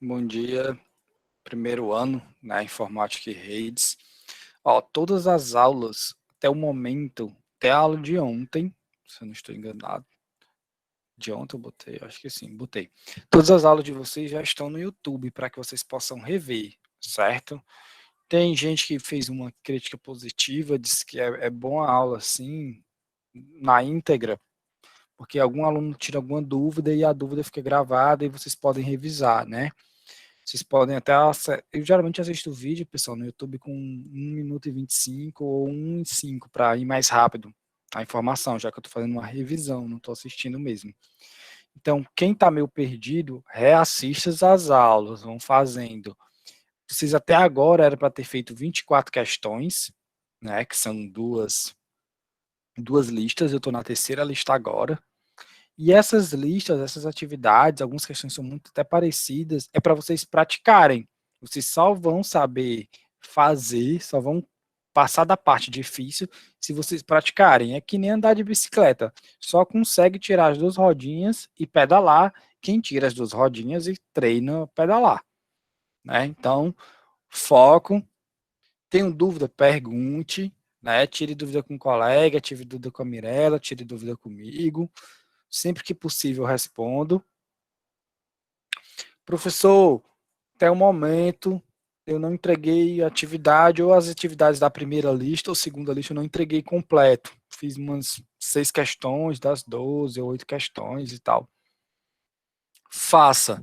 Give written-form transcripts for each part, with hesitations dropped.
Bom dia, primeiro ano na Informática e Redes. Ó, todas as aulas, até o momento, até a aula de ontem, se eu não estou enganado, de ontem eu botei, acho que sim, botei. Todas as aulas de vocês já estão no YouTube para que vocês possam rever, certo? Tem gente que fez uma crítica positiva, disse que é bom a aula assim, na íntegra, porque algum aluno tira alguma dúvida e a dúvida fica gravada e vocês podem revisar, né? Vocês podem até. Eu geralmente assisto o vídeo, pessoal, no YouTube com 1 minuto e 25 ou 1 e 5 para ir mais rápido a informação, já que eu estou fazendo uma revisão, não estou assistindo mesmo. Então, quem está meio perdido, reassista as aulas, vão fazendo. Vocês até agora era para ter feito 24 questões, né, que são duas listas, eu estou na terceira lista agora. E essas listas, essas atividades, algumas questões são muito até parecidas, é para vocês praticarem. Vocês só vão saber fazer, só vão passar da parte difícil se vocês praticarem. É que nem andar de bicicleta. Só consegue tirar as duas rodinhas e pedalar quem tira as duas rodinhas e treina pedalar. Né? Então, foco. Tenho dúvida? Pergunte. Né? Tire dúvida com um colega, tire dúvida com a Mirella, tire dúvida comigo. Sempre que possível, respondo. Professor, até o momento eu não entreguei a atividade ou as atividades da primeira lista ou segunda lista eu não entreguei completo. Fiz umas 6 questões das 12 ou 8 questões e tal. Faça,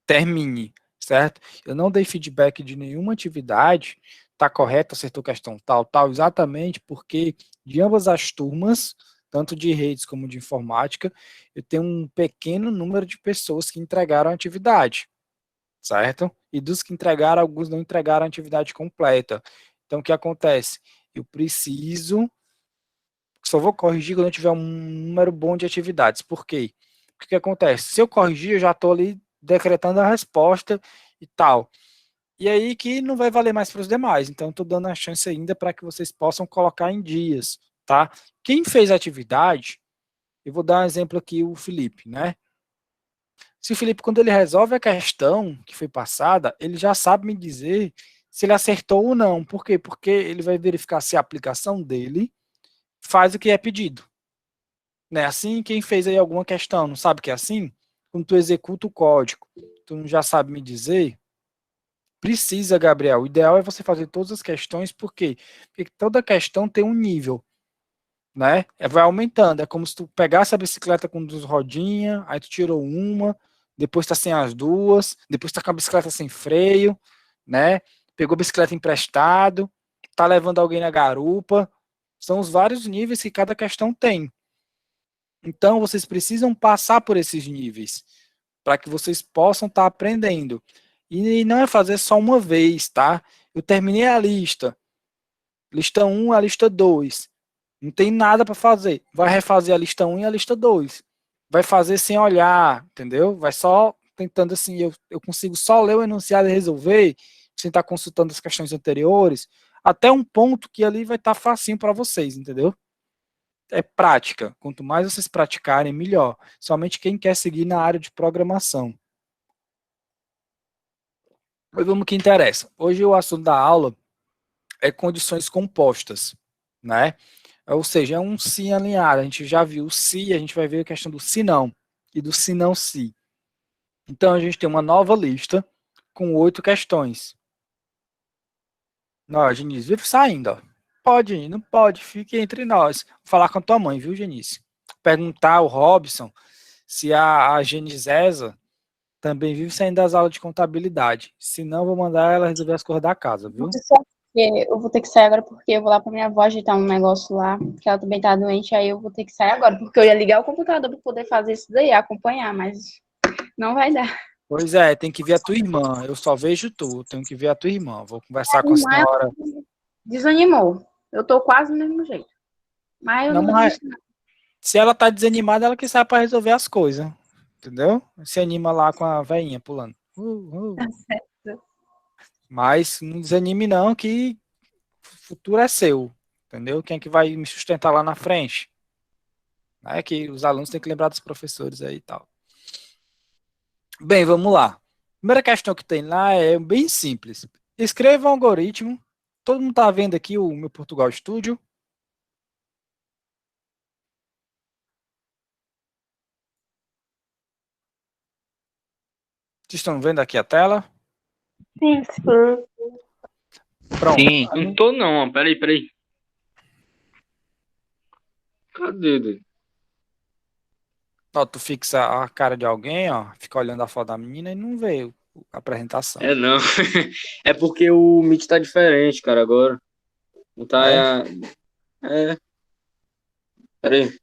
termine, certo? Eu não dei feedback de nenhuma atividade, tá correto, acertou questão tal, tal, exatamente porque de ambas as turmas, tanto de redes como de informática, eu tenho um pequeno número de pessoas que entregaram a atividade, certo? E dos que entregaram, alguns não entregaram a atividade completa. Então, o que acontece? Eu preciso, só vou corrigir quando eu tiver um número bom de atividades. Por quê? Porque o que acontece? Se eu corrigir, eu já estou ali decretando a resposta e tal. E aí que não vai valer mais para os demais. Então, estou dando a chance ainda para que vocês possam colocar em dias, tá? Quem fez a atividade, eu vou dar um exemplo aqui, o Felipe, né? Se o Felipe, quando ele resolve a questão que foi passada, ele já sabe me dizer se ele acertou ou não. Por quê? Porque ele vai verificar se a aplicação dele faz o que é pedido. Não é assim? Quem fez aí alguma questão, não sabe que é assim? Quando tu executa o código, tu não já sabe me dizer? Precisa, Gabriel. O ideal é você fazer todas as questões, por quê? Porque toda questão tem um nível, né? Vai aumentando. É como se tu pegasse a bicicleta com duas rodinhas, aí tu tirou uma, depois tá sem as duas, depois tá com a bicicleta sem freio, né? Pegou a bicicleta emprestado, tá levando alguém na garupa. São os vários níveis que cada questão tem. Então, vocês precisam passar por esses níveis para que vocês possam estar aprendendo. E não é fazer só uma vez, tá? Eu terminei a lista. Lista 1, a lista 2. Não tem nada para fazer. Vai refazer a lista 1 e a lista 2. Vai fazer sem olhar, entendeu? Vai só tentando assim, eu consigo só ler o enunciado e resolver, sem estar consultando as questões anteriores, até um ponto que ali vai estar facinho para vocês, entendeu? É prática. Quanto mais vocês praticarem, melhor. Somente quem quer seguir na área de programação. Mas vamos que interessa. Hoje o assunto da aula é condições compostas, né? Ou seja, é um se alinhado. A gente já viu o se, a gente vai ver a questão do se não e do se não se. Então a gente tem uma nova lista com 8 questões. Não, Genice, vive saindo, ó. Pode, não pode, fique entre nós. Vou falar com a tua mãe, viu, Genice? Perguntar ao Robson se a Genisesa também vive saindo das aulas de contabilidade. Se não, vou mandar ela resolver as coisas da casa, viu? Eu vou ter que sair agora porque eu vou lá pra minha avó ajeitar um negócio lá, que ela também tá doente, aí eu vou ter que sair agora, porque eu ia ligar o computador pra poder fazer isso daí, acompanhar, mas não vai dar. Pois é, tem que ver a tua irmã. Eu só vejo tu, tenho que ver a tua irmã. Vou conversar com a Irmã, ela senhora. desanimou. Eu tô quase do mesmo jeito. Mas eu Não, não vou mas desistir, não. se ela tá desanimada, ela que sai para resolver as coisas. Entendeu? Se anima lá com a veinha pulando. Tá certo. Mas não desanime não, que o futuro é seu. Entendeu? Quem é que vai me sustentar lá na frente? É que os alunos têm que lembrar dos professores aí e tal. Bem, vamos lá. Primeira questão que tem lá é bem simples. Escreva um algoritmo. Todo mundo está vendo aqui o meu Portugal Studio. Vocês estão vendo aqui a tela? Sim, sim. Pronto. Sim, não tô não, peraí. Cadê, doido? Ó, tu fixa a cara de alguém, ó, fica olhando a foto da menina e não vê a apresentação. É não. É porque o Meet tá diferente, cara, agora. Não tá. É? É, peraí.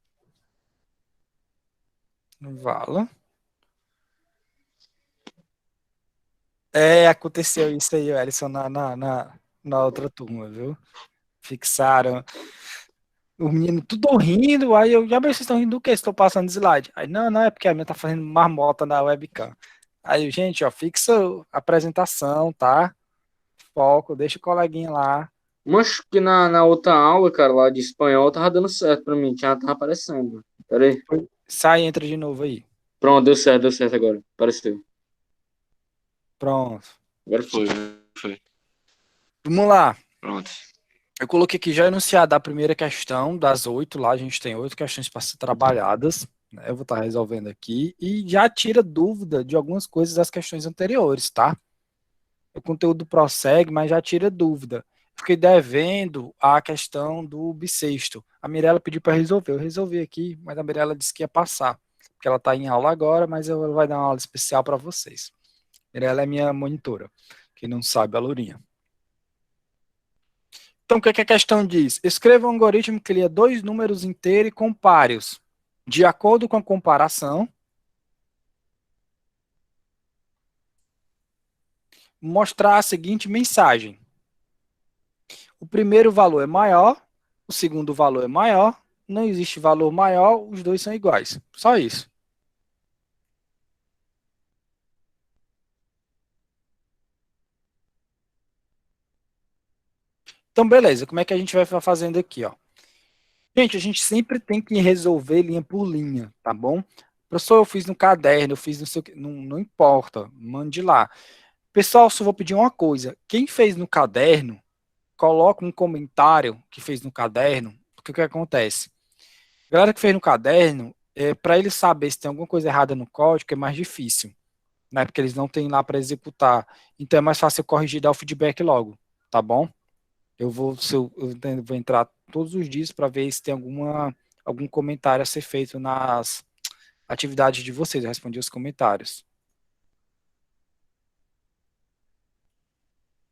Não vala. É, aconteceu isso aí, Ellison, na outra turma, viu? Fixaram. O menino tudo rindo, aí eu já vi, vocês estão rindo do quê? Estou passando slide. Aí, não, não, é porque a minha tá fazendo marmota na webcam. Aí, gente, ó, fixa a apresentação, tá? Foco, deixa o coleguinha lá. Mas que na outra aula, cara, lá de espanhol, tava dando certo pra mim. Tava aparecendo. Peraí. Sai e entra de novo aí. Pronto, deu certo agora. Apareceu. Pronto. Agora foi. Vamos lá. Pronto. Eu coloquei aqui já enunciado a primeira questão, das 8 lá, a gente tem 8 questões para ser trabalhadas, né? Eu vou estar resolvendo aqui, e já tira dúvida de algumas coisas das questões anteriores, tá? O conteúdo prossegue, mas já tira dúvida. Fiquei devendo a questão do bissexto. A Mirella pediu para resolver, eu resolvi aqui, mas a Mirella disse que ia passar, porque ela está em aula agora, mas ela vai dar uma aula especial para vocês. Mirella é minha monitora, quem não sabe, a Lourinha. Então, o que é que a questão diz? Escreva um algoritmo que cria dois números inteiros e compare-os. De acordo com a comparação, mostrar a seguinte mensagem. O primeiro valor é maior, o segundo valor é maior, não existe valor maior, os dois são iguais. Só isso. Então, beleza, como é que a gente vai fazendo aqui, ó? Gente, a gente sempre tem que resolver linha por linha, tá bom? Professor, eu fiz no caderno, eu fiz no seu... Não importa, mande lá. Pessoal, só vou pedir uma coisa. Quem fez no caderno, coloca um comentário que fez no caderno, porque o que acontece? A galera que fez no caderno, para eles saber se tem alguma coisa errada no código, é mais difícil, né? Porque eles não têm lá para executar. Então é mais fácil eu corrigir e dar o feedback logo, tá bom? Eu vou entrar todos os dias para ver se tem algum comentário a ser feito nas atividades de vocês, eu respondi os comentários.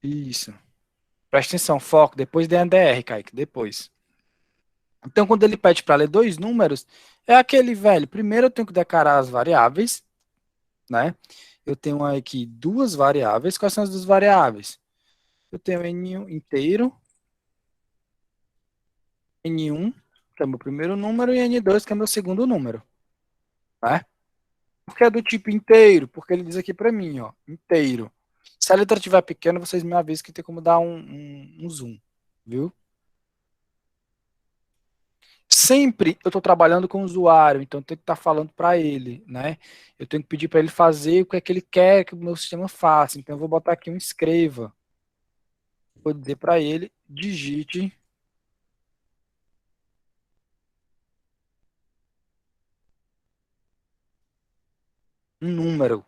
Isso. Presta atenção, foco, depois DNDR, Kaique, depois. Então, quando ele pede para ler dois números, é aquele velho. Primeiro eu tenho que declarar as variáveis, né? Eu tenho aqui duas variáveis. Quais são as duas variáveis? Eu tenho N1 inteiro, N1, que é meu primeiro número, e N2, que é meu segundo número, né? Por que é do tipo inteiro? Porque ele diz aqui para mim, ó, inteiro. Se a letra estiver pequena, vocês me avisam que tem como dar um zoom, viu? Sempre eu estou trabalhando com o usuário, então eu tenho que estar falando para ele, né? Eu tenho que pedir para ele fazer o que é que ele quer que o meu sistema faça. Então eu vou botar aqui um escreva. Vou dizer para ele, digite um número.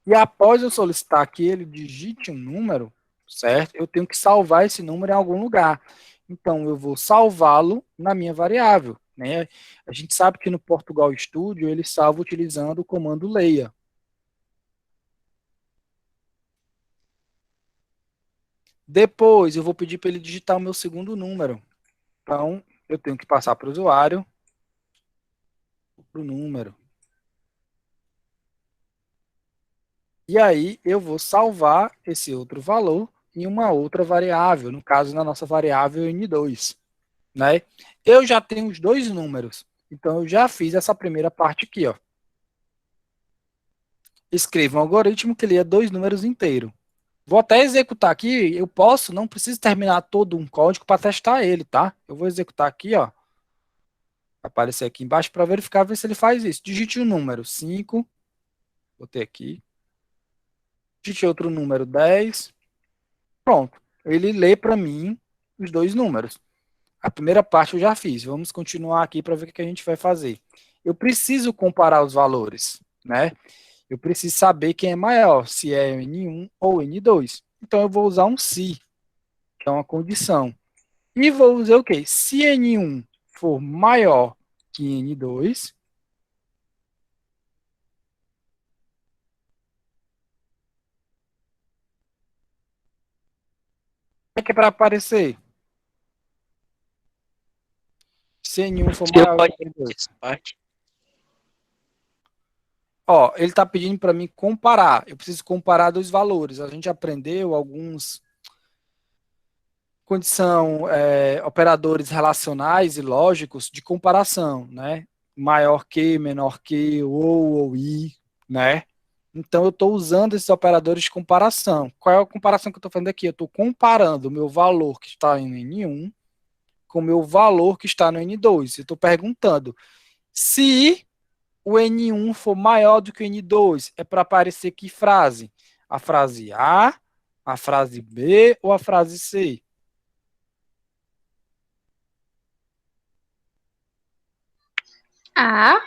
E após eu solicitar que ele digite um número, certo? Eu tenho que salvar esse número em algum lugar. Então eu vou salvá-lo na minha variável, né? A gente sabe que no Portugal Studio ele salva utilizando o comando leia. Depois eu vou pedir para ele digitar o meu segundo número. Então, eu tenho que passar para o usuário o número. E aí eu vou salvar esse outro valor em uma outra variável, no caso na nossa variável N2, né? Eu já tenho os dois números. Então eu já fiz essa primeira parte aqui, ó. Escreva um algoritmo que lê dois números inteiros. Vou até executar aqui, eu posso, não preciso terminar todo um código para testar ele, tá? Eu vou executar aqui, ó. Vai aparecer aqui embaixo para verificar ver se ele faz isso. Digite o número 5, botei aqui, Digite outro número, 10. Pronto. Ele lê para mim os dois números. A primeira parte eu já fiz. Vamos continuar aqui para ver o que a gente vai fazer. Eu preciso comparar os valores, né? Eu preciso saber quem é maior, se é N1 ou N2. Então eu vou usar um se, que é uma condição. E vou usar o quê? Se N1 for maior que N2, o que é para aparecer? Se N1 for Você maior pode que repetir N2. essa parte? Ó, ele está pedindo para mim comparar. Eu preciso comparar dois valores. A gente aprendeu alguns condição, operadores relacionais e lógicos de comparação, né? Maior que, menor que, ou i, né? Então eu estou usando esses operadores de comparação. Qual é a comparação que eu estou fazendo aqui? Eu estou comparando o meu valor que está no N1 com o meu valor que está no N2. Eu estou perguntando se o N1 for maior do que o N2, é para aparecer que frase? A frase a frase B ou a frase C? Ah,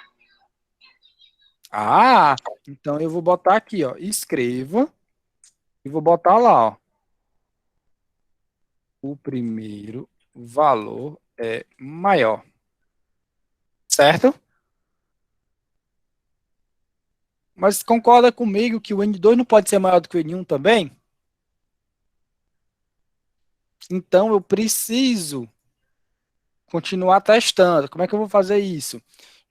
Ah, então eu vou botar aqui, ó, escreva e vou botar lá, ó, o primeiro valor é maior, certo? Mas concorda comigo que o N2 não pode ser maior do que o N1 também? Então eu preciso continuar testando. Como é que eu vou fazer isso?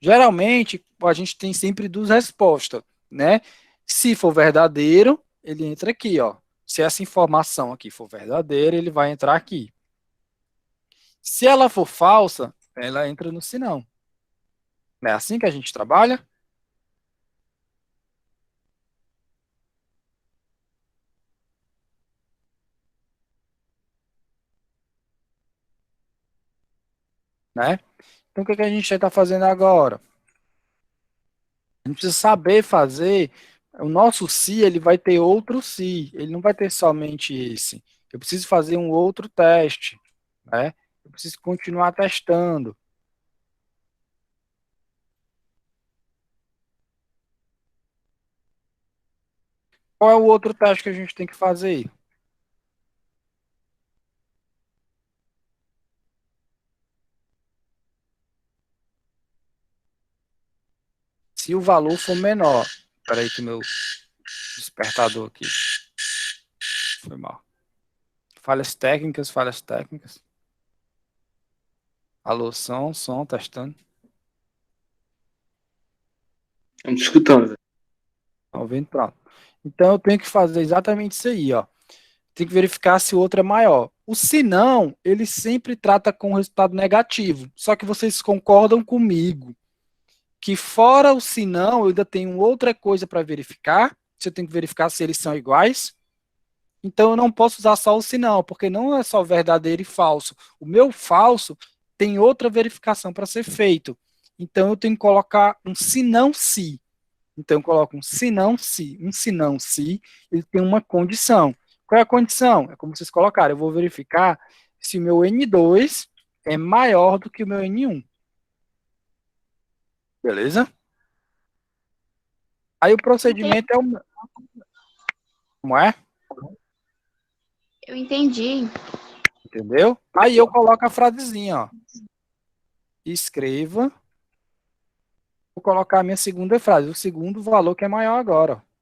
Geralmente, a gente tem sempre duas respostas, né? Se for verdadeiro, ele entra aqui, ó. Se essa informação aqui for verdadeira, ele vai entrar aqui. Se ela for falsa, ela entra no se não. Não é assim que a gente trabalha? Né? Então, o que a gente está fazendo agora? A gente precisa saber fazer. O nosso se, ele vai ter outro se. Ele não vai ter somente esse. Eu preciso fazer um outro teste. Né? Eu preciso continuar testando. Qual é o outro teste que a gente tem que fazer? Se o valor for menor. Espera aí que o meu despertador aqui foi mal. Falhas técnicas, falhas técnicas. Alô, som, testando. Estamos escutando, velho. Tá ouvindo? Pronto. Então eu tenho que fazer exatamente isso aí, ó. Tem que verificar se o outro é maior. O se não, ele sempre trata com resultado negativo. Só que vocês concordam comigo que fora o se não, eu ainda tenho outra coisa para verificar. Você tem que verificar se eles são iguais. Então eu não posso usar só o se não, porque não é só verdadeiro e falso. O meu falso tem outra verificação para ser feito. Então eu tenho que colocar um se não se. Então eu coloco um se não se. Um se não se, ele tem uma condição. Qual é a condição? É como vocês colocaram. Eu vou verificar se o meu N2 é maior do que o meu N1. Beleza? Aí o procedimento é o. Como é? eu entendi. Entendeu? Aí eu coloco a frasezinha, ó. Escreva. Vou colocar a minha segunda frase, o segundo valor que é maior agora, ó.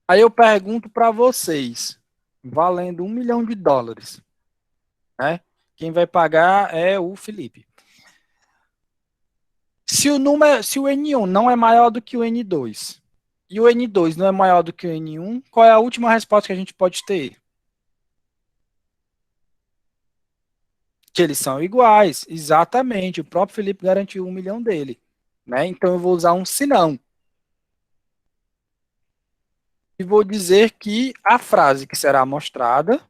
Aí eu pergunto para vocês, valendo US$ 1 milhão, né? Quem vai pagar é o Felipe. Se o N1 não é maior do que o N2 e o N2 não é maior do que o N1, qual é a última resposta que a gente pode ter? Que eles são iguais, exatamente. O próprio Felipe garantiu 1 milhão dele, né? Então eu vou usar um senão e vou dizer que a frase que será mostrada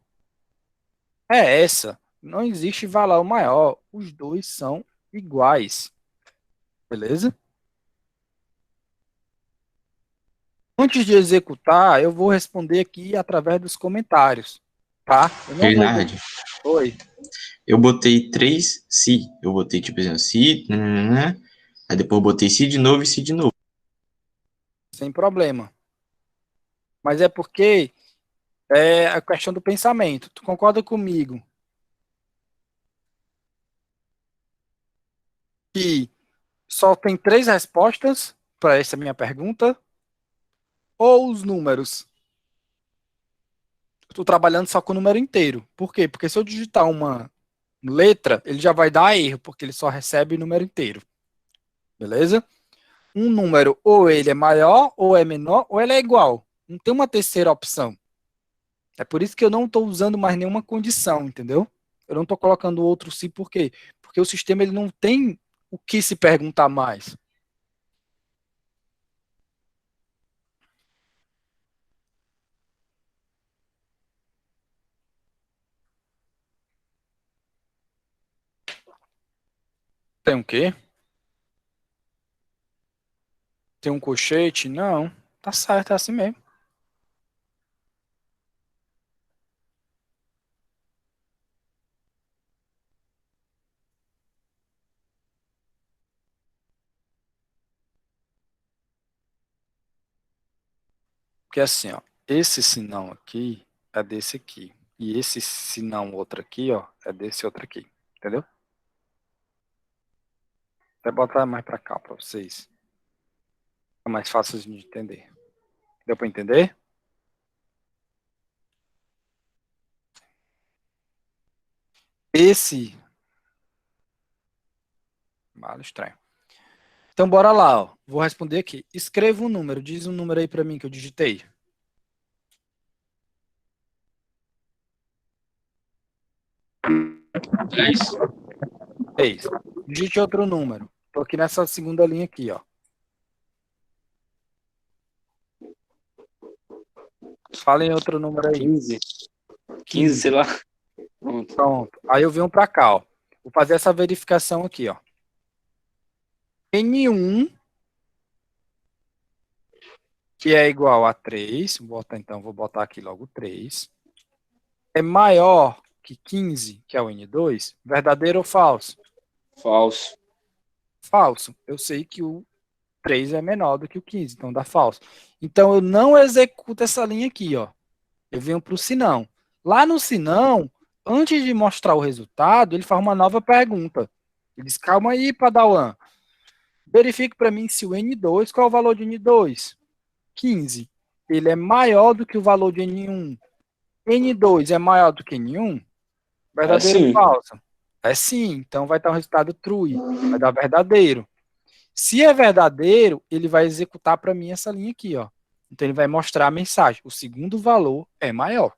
é essa. Não existe valor maior. Os dois são iguais. Beleza? Antes de executar, eu vou responder aqui através dos comentários, tá? Eu não vou... Bernard, Oi. eu botei 3 se. Eu botei, tipo assim, se, né? Aí depois eu botei se de novo e se de novo. Sem problema. Mas é porque é a questão do pensamento. Tu concorda comigo que só tem 3 respostas para essa minha pergunta? Ou os números? Estou trabalhando só com o número inteiro. Por quê? Porque se eu digitar uma letra, ele já vai dar erro, porque ele só recebe o número inteiro. Beleza? Um número, ou ele é maior, ou é menor, ou ele é igual. Não tem uma terceira opção. É por isso que eu não estou usando mais nenhuma condição, entendeu? Eu não estou colocando outro se, por quê? Porque o sistema ele não tem o que se perguntar mais. Tem o quê? Tem um colchete? Não. Tá certo, é assim mesmo. Porque assim, ó, esse sinão aqui é desse aqui. E esse sinão outro aqui, ó, é desse outro aqui. Entendeu? Vou botar mais pra cá pra vocês. É mais fácil de entender. Deu pra entender? Esse. Vale, estranho. Então bora lá, ó. Vou responder aqui. Escreva um número. Diz um número aí pra mim que eu digitei. 3. 6. Digite outro número. Tô aqui nessa segunda linha aqui, ó. Fala em outro número aí. 15. 15, sei lá. Pronto. Pronto. Aí eu venho pra cá, ó. Vou fazer essa verificação aqui, ó. N1, que é igual a 3, então vou botar aqui logo 3, é maior que 15, que é o N2, verdadeiro ou falso? Falso. Falso. Eu sei que o 3 é menor do que o 15, então dá falso. Então eu não executo essa linha aqui, ó. Eu venho para o sinão. Lá no sinão, antes de mostrar o resultado, ele faz uma nova pergunta. Ele diz, calma aí, Padawan. Verifique para mim se o N2, qual é o valor de N2? 15. Ele é maior do que o valor de N1. N2 é maior do que N1? É Verdadeiro ou sim. falso? É sim, então vai dar um resultado true, vai dar verdadeiro. Se é verdadeiro, ele vai executar para mim essa linha aqui, ó. Então ele vai mostrar a mensagem. O segundo valor é maior.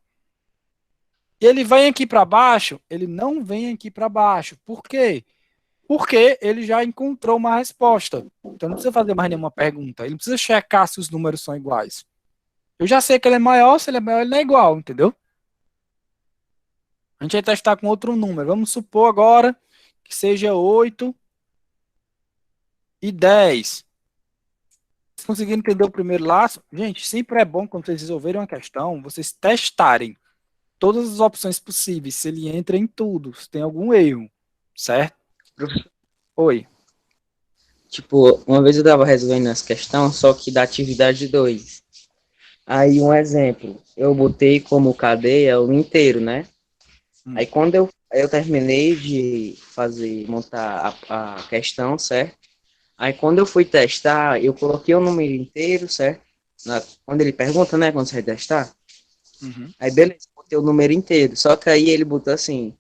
E ele vem aqui para baixo, ele não vem aqui para baixo. Por quê? Porque ele já encontrou uma resposta. Então não precisa fazer mais nenhuma pergunta. Ele não precisa checar se os números são iguais. Eu já sei que ele é maior, se ele é maior, ele não é igual, entendeu? A gente vai testar com outro número. Vamos supor agora que seja 8 e 10. Se conseguirem entender o primeiro laço, gente, sempre é bom quando vocês resolverem uma questão, vocês testarem todas as opções possíveis, se ele entra em tudo, se tem algum erro, certo? Oi. Tipo, uma vez eu tava resolvendo essa questão, só que da atividade 2. Aí, um exemplo, eu botei como cadeia o inteiro, né? Aí, quando eu terminei de montar a questão, certo? Aí, quando eu fui testar, eu coloquei o número inteiro, certo? Quando ele pergunta, né, quando você vai testar. Uhum. Aí, beleza, botei o número inteiro. Só que aí ele botou assim,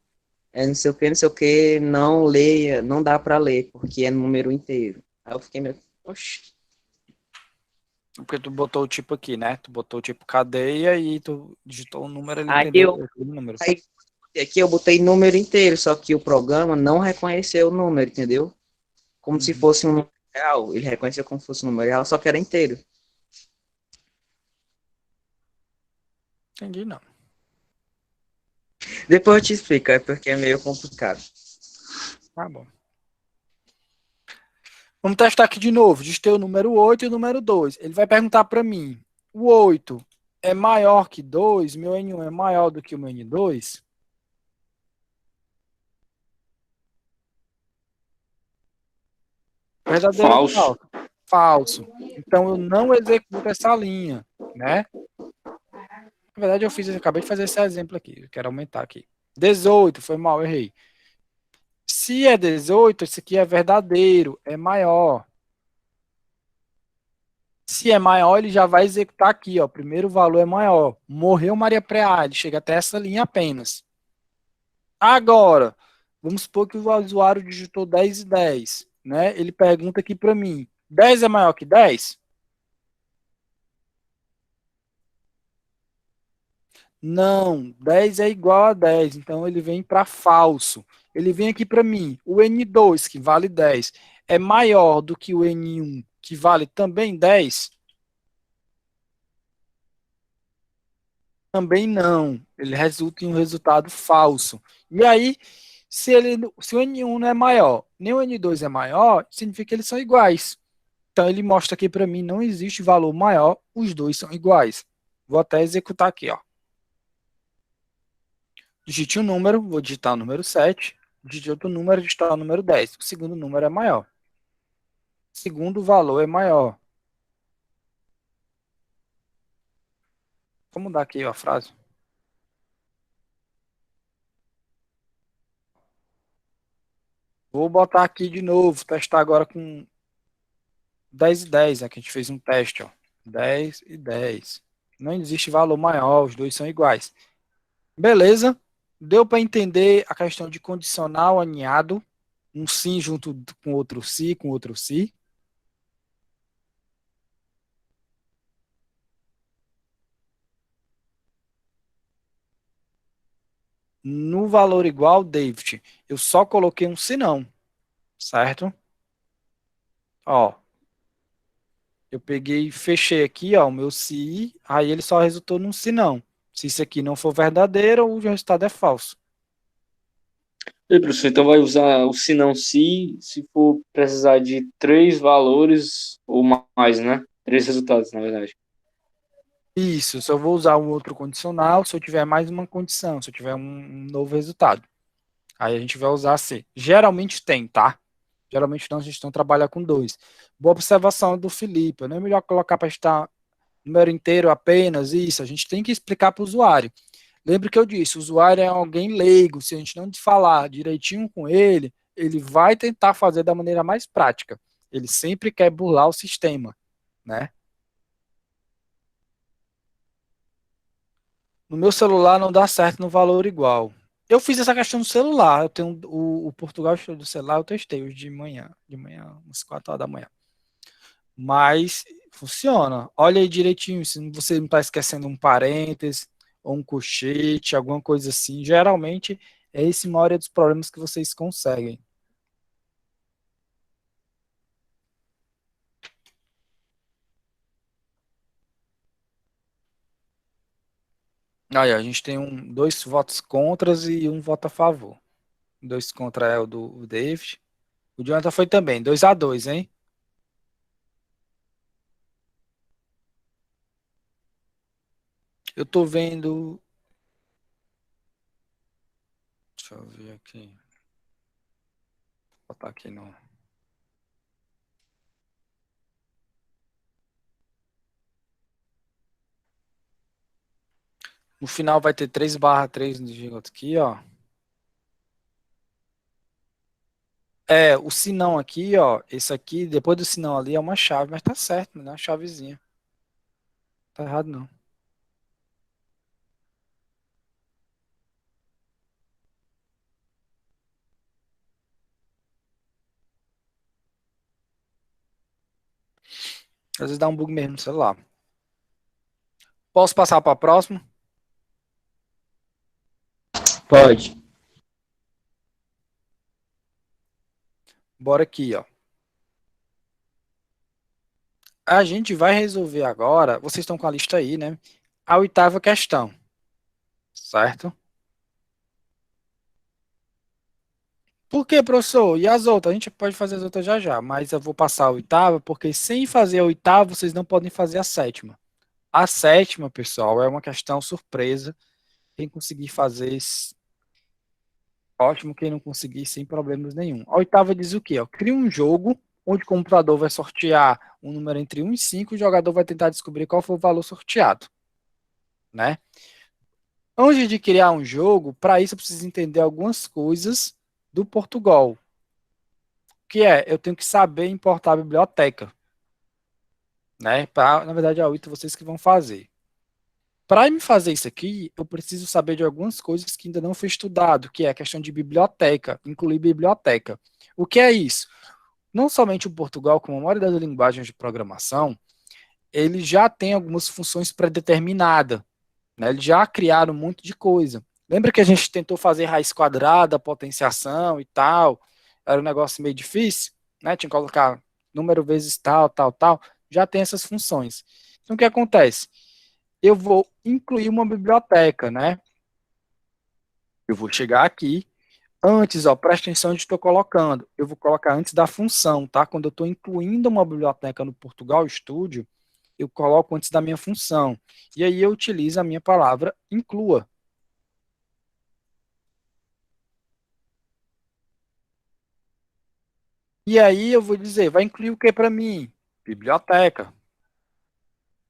não sei o que, não leia, não dá pra ler, porque é número inteiro. Aí eu fiquei meio, oxe. Porque tu botou o tipo aqui, né? Tu botou o tipo cadeia e tu digitou o número, ele Aí entendeu o número. aí aqui eu botei número inteiro, só que o programa não reconheceu o número, entendeu? Como se fosse um número real. Ele reconheceu como se fosse um número real, só que era inteiro. Entendi, não. Depois eu te explico, é porque é meio complicado. Tá bom. Vamos testar aqui de novo. Digitei o número 8 e o número 2. Ele vai perguntar para mim, o 8 é maior que 2, meu N1 é maior do que o meu N2? Verdadeiro ou Falso. falso? Falso. Então eu não executo essa linha, né? Na verdade acabei de fazer esse exemplo aqui, eu quero aumentar aqui. 18, foi mal, errei. Se é 18, esse aqui é verdadeiro, é maior. Se é maior, ele já vai executar aqui, ó. O primeiro valor é maior. Morreu Maria Preá, ele chega até essa linha apenas. Agora, vamos supor que o usuário digitou 10 e 10, né? Ele pergunta aqui para mim, 10 é maior que 10? Não, 10 é igual a 10, então ele vem para falso. Ele vem aqui para mim, o N2, que vale 10, é maior do que o N1, que vale também 10? Também não. Ele resulta em um resultado falso. E aí, se o N1 não é maior, nem o N2 é maior, significa que eles são iguais. Então ele mostra aqui para mim, não existe valor maior, os dois são iguais. Vou até executar aqui, ó. Digite um número, vou digitar o número 7. Digite outro número, digitar o número 10. O segundo número é maior. O segundo valor é maior. Vou mudar aqui ó, a frase. Vou botar aqui de novo, testar agora com 10 e 10, né, que a gente fez um teste, ó. 10 e 10. Não existe valor maior, os dois são iguais. Beleza? Deu para entender a questão de condicional aninhado, um sim junto com outro si, com outro si. No valor igual, David, eu só coloquei um se não, certo? Ó, eu peguei e fechei aqui, ó, o meu se, aí ele só resultou num se não. Se isso aqui não for verdadeiro, o resultado é falso. E professor, então vai usar o se não se for precisar de 3 valores ou mais, né? 3 resultados, na verdade. Isso, se eu vou usar um outro condicional, se eu tiver mais uma condição, se eu tiver um novo resultado. Aí a gente vai usar C. Geralmente tem, tá? Geralmente não, a gente não trabalha com dois. Boa observação do Felipe. Não é melhor colocar para estar número inteiro apenas isso. A gente tem que explicar para o usuário. Lembre que eu disse, o usuário é alguém leigo. Se a gente não falar direitinho com ele, ele vai tentar fazer da maneira mais prática. Ele sempre quer burlar o sistema, né? No meu celular não dá certo no valor igual. Eu fiz essa questão no celular. Eu tenho o Portugal do celular, eu testei hoje de manhã, umas 4 horas da manhã. Mas funciona. Olha aí direitinho, se você não está esquecendo um parêntese ou um colchete, alguma coisa assim. Geralmente é esse a maioria dos problemas que vocês conseguem. Aí, a gente tem dois votos contras e um voto a favor. Dois contra é o do David. O Jonathan foi também, 2-2, hein? Eu tô vendo. Deixa eu ver aqui. Vou botar aqui no. No final vai ter 3/3 no gigante aqui, ó. É, o sinão aqui, ó. Esse aqui, depois do sinão ali, é uma chave, mas tá certo, né? Uma chavezinha. Tá errado, não. Às vezes dá um bug mesmo no celular. Posso passar para a próxima? Pode. Bora aqui, ó. A gente vai resolver agora. Vocês estão com a lista aí, né? A 8ª questão. Certo? Por que, professor? E as outras? A gente pode fazer as outras já já, mas eu vou passar a 8ª, porque sem fazer a 8ª, vocês não podem fazer a 7ª. A sétima, pessoal, é uma questão surpresa. Quem conseguir fazer, ótimo. Quem não conseguir, sem problemas nenhum. A oitava diz o quê? Ó, cria um jogo onde o computador vai sortear um número entre 1 e 5, o jogador vai tentar descobrir qual foi o valor sorteado, né? Antes de criar um jogo, para isso eu preciso entender algumas coisas do Portugal. Que é, eu tenho que saber importar a biblioteca, né? Na verdade, é o Ito vocês que vão fazer. Para me fazer isso aqui, eu preciso saber de algumas coisas que ainda não foi estudado, que é a questão de biblioteca, incluir biblioteca. O que é isso? Não somente o Portugal, como a maioria das linguagens de programação, ele já tem algumas funções pré-determinadas, né? Eles já criaram um monte de coisa. Lembra que a gente tentou fazer raiz quadrada, potenciação e tal? Era um negócio meio difícil, né? Tinha que colocar número vezes tal, tal, tal. Já tem essas funções. Então, o que acontece? Eu vou incluir uma biblioteca, né? Eu vou chegar aqui. Antes, ó, presta atenção onde estou colocando. Eu vou colocar antes da função, tá? Quando eu estou incluindo uma biblioteca no Portugal Studio, eu coloco antes da minha função. E aí eu utilizo a minha palavra inclua. E aí eu vou dizer, vai incluir o que para mim? Biblioteca.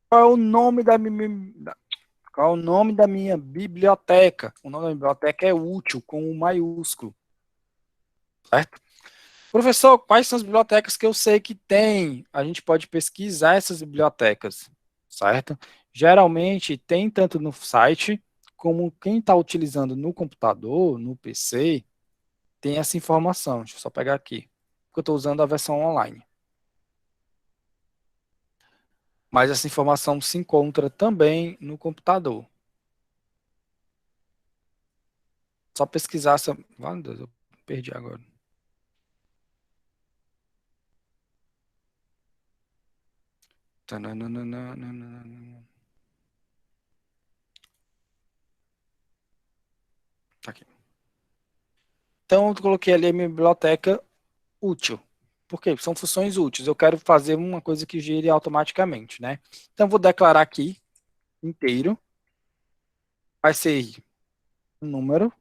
Qual é o nome da minha, qual é o nome da minha biblioteca? O nome da biblioteca é útil, com o maiúsculo. Certo? Professor, quais são as bibliotecas que eu sei que tem? A gente pode pesquisar essas bibliotecas, certo? Geralmente tem tanto no site, como quem está utilizando no computador, no PC, tem essa informação. Deixa eu só pegar aqui, porque eu estou usando a versão online. Mas essa informação se encontra também no computador. Só pesquisar essa... Ah, meu Deus, eu perdi agora. Tá aqui. Então, eu coloquei ali a minha biblioteca útil. Por quê? São funções úteis. Eu quero fazer uma coisa que gire automaticamente, né? Então, eu vou declarar aqui inteiro. Vai ser um número.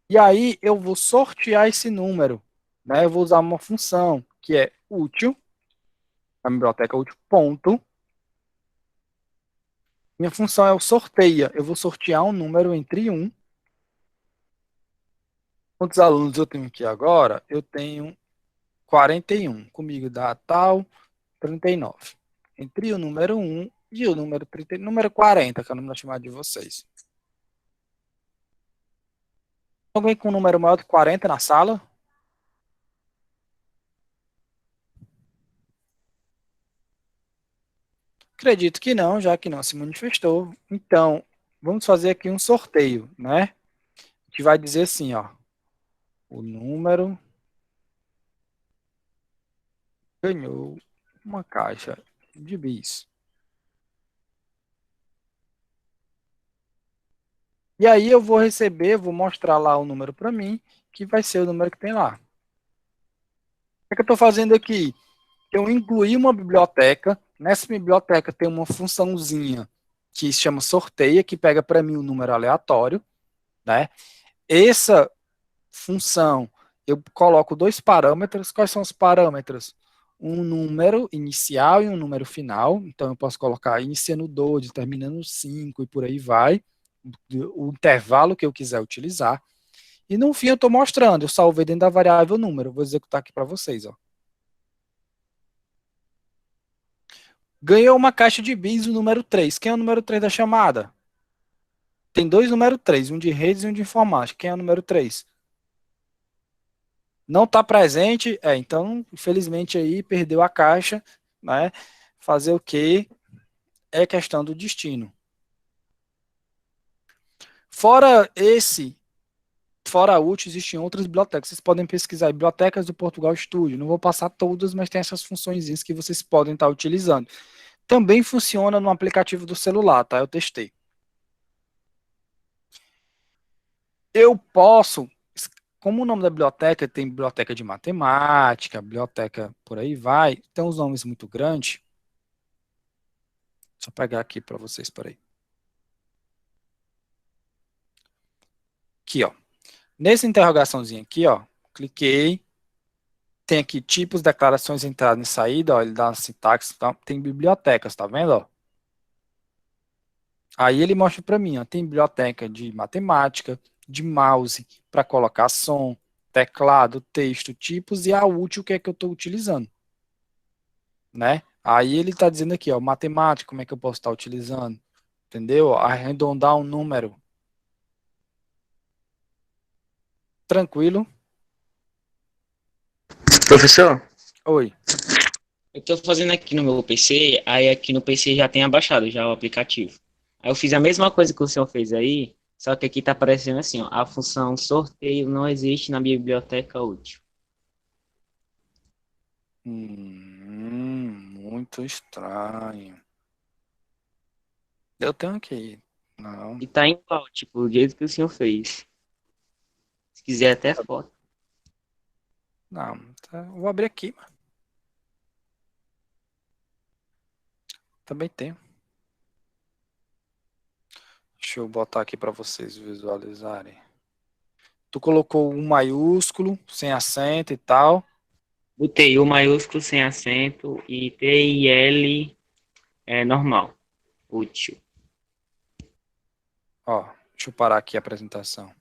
E aí, eu vou sortear esse número, né? Eu vou usar uma função que é útil. A biblioteca útil, ponto. Minha função é o sorteia. Eu vou sortear um número entre 1. Quantos alunos eu tenho aqui agora? Eu tenho 41. Comigo dá tal 39. Entre o número 1 e o número 30, número 40, que é o número chamado de vocês. Alguém com um número maior de 40 na sala? Acredito que não, já que não se manifestou. Então, vamos fazer aqui um sorteio, né? A gente vai dizer assim, ó. O número ganhou uma caixa de bis. E aí eu vou receber, vou mostrar lá o número para mim, que vai ser o número que tem lá. O que eu estou fazendo aqui? Eu incluí uma biblioteca. Nessa biblioteca tem uma funçãozinha que se chama sorteia, que pega para mim um número aleatório, né? Essa função, eu coloco dois parâmetros. Quais são os parâmetros? Um número inicial e um número final. Então, eu posso colocar iniciando 2, terminando 5 e por aí vai. O intervalo que eu quiser utilizar. E no fim, eu estou mostrando. Eu salvei dentro da variável número. Vou executar aqui para vocês, ó. Ganhou uma caixa de bis, o número 3. Quem é o número 3 da chamada? Tem dois número 3, um de redes e um de informática. Quem é o número 3? Não está presente? Então, infelizmente aí, perdeu a caixa, né? Fazer o quê? É questão do destino. Fora a útil, existem outras bibliotecas. Vocês podem pesquisar bibliotecas do Portugal Studio. Não vou passar todas, mas tem essas funções que vocês podem estar utilizando. Também funciona no aplicativo do celular, tá? Eu testei. Eu posso, como o nome da biblioteca tem biblioteca de matemática, biblioteca por aí vai, tem uns nomes muito grandes, Deixa eu pegar aqui para vocês, peraí. Aqui, ó. Nessa interrogaçãozinha aqui, ó, cliquei. Tem aqui tipos, declarações, entrada e saída, ó, ele dá uma sintaxe, tá? Tem bibliotecas, tá vendo, ó? Aí ele mostra para mim, ó, tem biblioteca de matemática, de mouse, para colocar som, teclado, texto, tipos e a útil que é que eu estou utilizando, né? Aí ele está dizendo aqui, ó, matemática, como é que eu posso estar utilizando, entendeu? Arredondar um número. Tranquilo? Professor, Oi. eu tô fazendo aqui no meu PC, aí aqui no PC já tem abaixado já o aplicativo. Aí eu fiz a mesma coisa que o senhor fez aí, só que aqui tá aparecendo assim, ó, a função sorteio não existe na biblioteca útil. Muito estranho. Eu tenho aqui. Não. E tá igual, tipo, do jeito que o senhor fez. Se quiser até foto. Não, tá, vou abrir aqui, mano. Também tenho. Deixa eu botar aqui para vocês visualizarem. Tu colocou um maiúsculo, sem acento e tal. Botei U maiúsculo sem acento e T e L é normal, útil. Ó, deixa eu parar aqui a apresentação.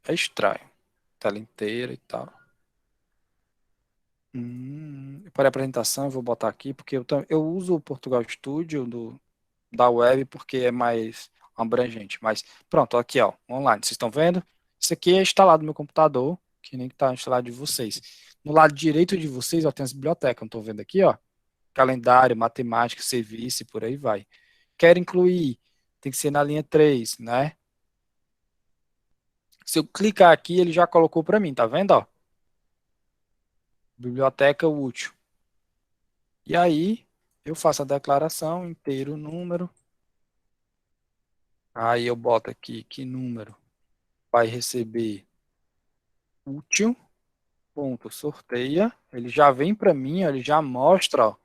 É estranho. Tela inteira e tal. Para a apresentação, eu vou botar aqui, porque eu uso o Portugal Studio da web, porque é mais abrangente. Mas pronto, aqui, ó, online. Vocês estão vendo? Isso aqui é instalado no meu computador, que nem está instalado de vocês. No lado direito de vocês, ó, tem as bibliotecas. Não estou vendo aqui, ó. Calendário, matemática, serviço e por aí vai. Quero incluir, tem que ser na linha 3, né? Se eu clicar aqui, ele já colocou para mim, tá vendo, ó? Biblioteca útil. E aí, eu faço a declaração, inteiro número. Aí eu boto aqui que número vai receber útil, ponto, sorteia. Ele já vem para mim, ó, ele já mostra, ó.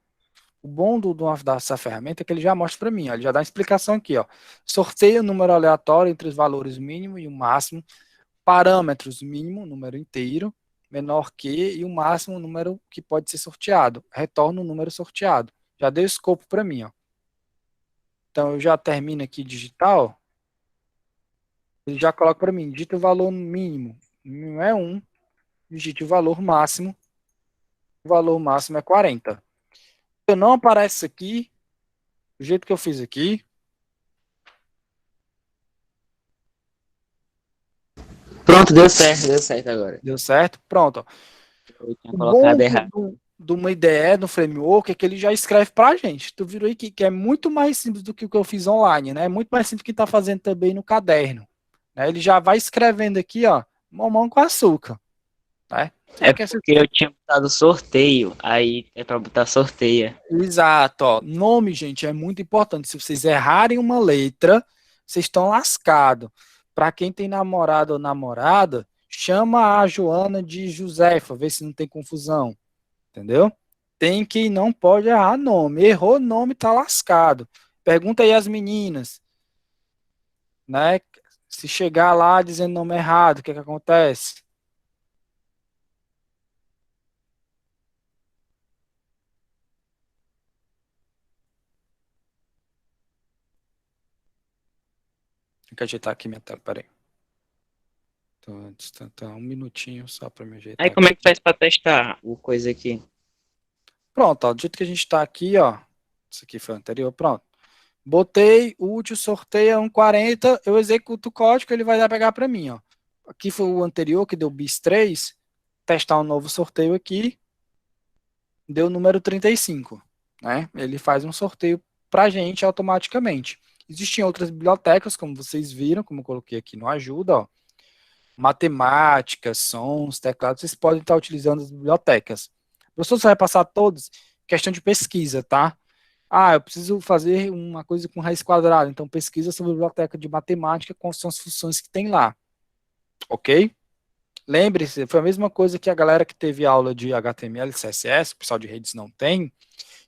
O bom dessa ferramenta é que ele já mostra para mim, ó, ele já dá uma explicação aqui, ó. Sorteia o número aleatório entre os valores mínimo e o máximo, parâmetros mínimo, número inteiro, menor que e o máximo número que pode ser sorteado. Retorna o número sorteado. Já deu escopo para mim, ó. Então eu já termino aqui digital, ele já coloca para mim, digita o valor mínimo, mínimo é 1, digite o valor máximo é 40. Se não aparece isso aqui, do jeito que eu fiz aqui, Pronto, deu certo agora. deu certo, pronto. Ó. Eu tinha O bom colocado errado. do uma IDE, do framework, é que ele já escreve para a gente. Tu virou aí que é muito mais simples do que o que eu fiz online, né? É muito mais simples que está fazendo também no caderno. Né? Ele já vai escrevendo aqui, ó, mamão com açúcar. Né? É porque eu tinha botado sorteio, aí é pra botar sorteia. Exato, ó. Nome, gente, é muito importante. Se vocês errarem uma letra, vocês estão lascados. Para quem tem namorado ou namorada, chama a Joana de Josefa, vê se não tem confusão. Entendeu? Tem que não pode errar nome. Errou nome, tá lascado. Pergunta aí às meninas, né? Se chegar lá dizendo nome errado, o que que acontece? Tem que ajeitar aqui minha tela, peraí. Tá, um minutinho só para me ajeitar Aí como é aqui. que faz pra testar o coisa aqui? Pronto, ó, do jeito que a gente está aqui, ó. Isso aqui foi o anterior, pronto. Botei útil, sorteia 1,40, eu executo o código, ele vai dar pegar para mim, ó. Aqui foi o anterior que deu bis 3, testar um novo sorteio aqui, deu o número 35, né? Ele faz um sorteio para a gente automaticamente. Existem outras bibliotecas, como vocês viram, como eu coloquei aqui no ajuda, ó. Matemática, sons, teclados, vocês podem estar utilizando as bibliotecas. O professor só vai passar todos, questão de pesquisa, tá? Ah, eu preciso fazer uma coisa com raiz quadrada, então pesquisa sobre a biblioteca de matemática, quais são as funções que tem lá, ok? Lembre-se, foi a mesma coisa que a galera que teve aula de HTML e CSS, o pessoal de redes não tem,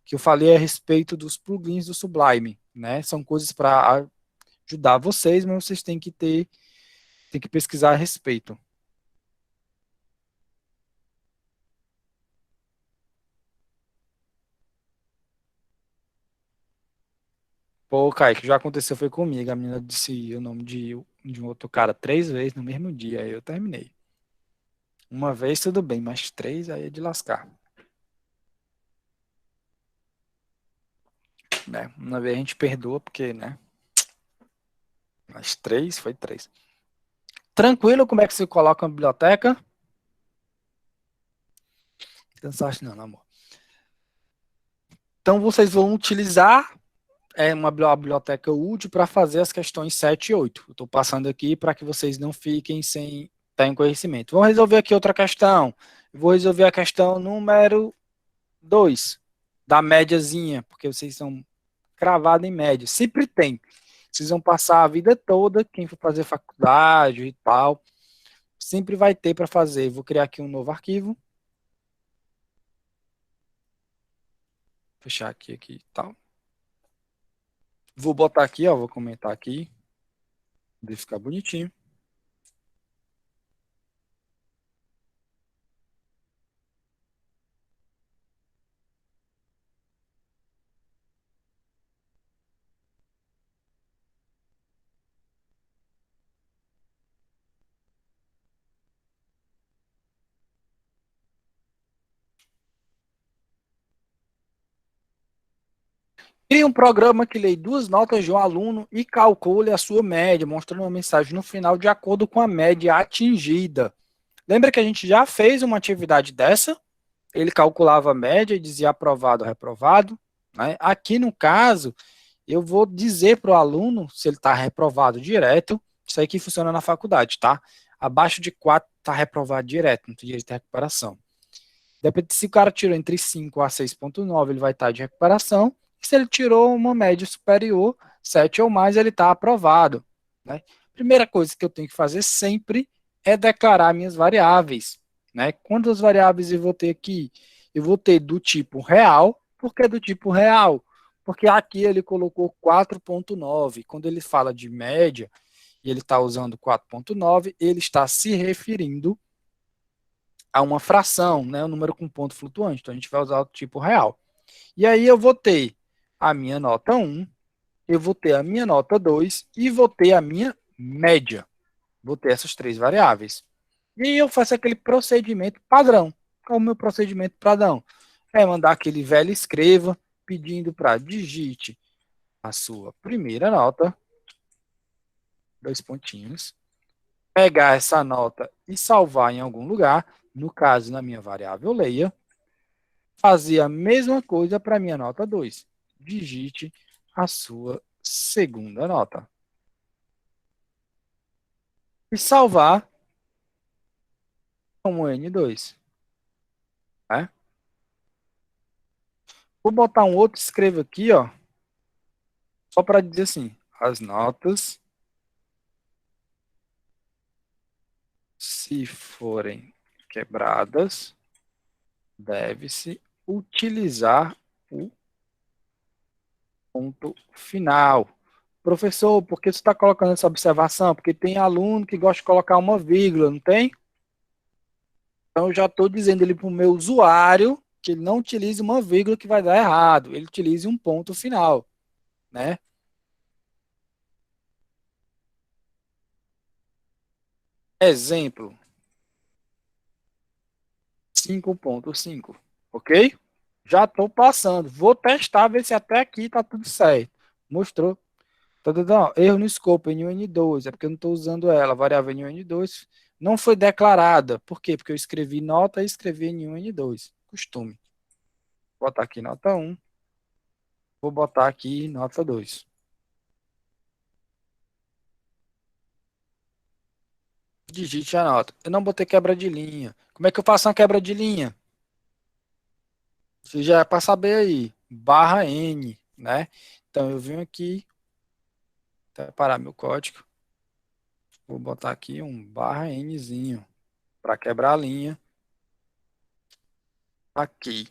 que eu falei a respeito dos plugins do Sublime, né? São coisas para ajudar vocês, mas vocês têm que pesquisar a respeito. Pô, Kaique, já aconteceu, foi comigo. A menina disse o nome de um outro cara 3 vezes no mesmo dia, aí eu terminei. Uma vez tudo bem, mas 3 aí é de lascar. Né? Uma vez a gente perdoa, porque, né? Mas 3 foi 3. Tranquilo, como é que se coloca uma biblioteca? Cansaste não, amor. Então vocês vão utilizar uma biblioteca útil para fazer as questões 7 e 8. Eu estou passando aqui para que vocês não fiquem sem ter conhecimento. Vamos resolver aqui outra questão. Eu vou resolver a questão número 2, da médiazinha, porque vocês são cravados em média. Sempre tem. Vocês vão passar a vida toda, quem for fazer faculdade e tal, sempre vai ter para fazer. Vou criar aqui um novo arquivo. Fechar aqui e tal. Vou botar aqui, ó, vou comentar aqui. Vai ficar bonitinho. Crie um programa que lê 2 notas de um aluno e calcule a sua média, mostrando uma mensagem no final de acordo com a média atingida. Lembra que a gente já fez uma atividade dessa? Ele calculava a média e dizia aprovado ou reprovado. Né? Aqui, no caso, eu vou dizer para o aluno se ele está reprovado direto. Isso aí que funciona na faculdade, tá? Abaixo de 4 está reprovado direto, não tem direito de recuperação. Depende se o cara tirou entre 5 a 6,9, ele vai estar de recuperação. E se ele tirou uma média superior, 7 ou mais, ele está aprovado. Né? Primeira coisa que eu tenho que fazer sempre é declarar minhas variáveis. Né? Quantas variáveis eu vou ter aqui? Eu vou ter do tipo real. Por que do tipo real? Porque aqui ele colocou 4,9. Quando ele fala de média, e ele está usando 4,9, ele está se referindo a uma fração, né, um número com ponto flutuante. Então a gente vai usar o tipo real. E aí eu vou ter a minha nota 1, eu vou ter a minha nota 2 e vou ter a minha média. Vou ter essas 3 variáveis. E aí eu faço aquele procedimento padrão. Qual é o meu procedimento padrão? É mandar aquele velho escreva pedindo para digite a sua primeira nota, 2 pontinhos, pegar essa nota e salvar em algum lugar, no caso, na minha variável leia, fazer a mesma coisa para a minha nota 2. Digite a sua segunda nota. E salvar como N2. Né? Vou botar um outro escrevo aqui, ó, só para dizer assim, as notas, se forem quebradas, deve-se utilizar o ponto final. Professor, por que você está colocando essa observação? Porque tem aluno que gosta de colocar uma vírgula, não tem? Então, eu já estou dizendo ele para o meu usuário que ele não utilize uma vírgula que vai dar errado. Ele utilize um ponto final, né? Exemplo, 5,5, ok? Já estou passando. Vou testar, ver se até aqui está tudo certo. Mostrou. Tá dando erro no escopo, N1N2, é porque eu não estou usando ela. A variável N1N2 não foi declarada. Por quê? Porque eu escrevi nota e escrevi N1N2. Costume. Vou botar aqui nota 1. Vou botar aqui nota 2. Digite a nota. Eu não botei quebra de linha. Como é que eu faço uma quebra de linha? Você já é para saber aí. Barra N, né? Então eu venho aqui, separar meu código. Vou botar aqui um barra Nzinho. para quebrar a linha. Aqui.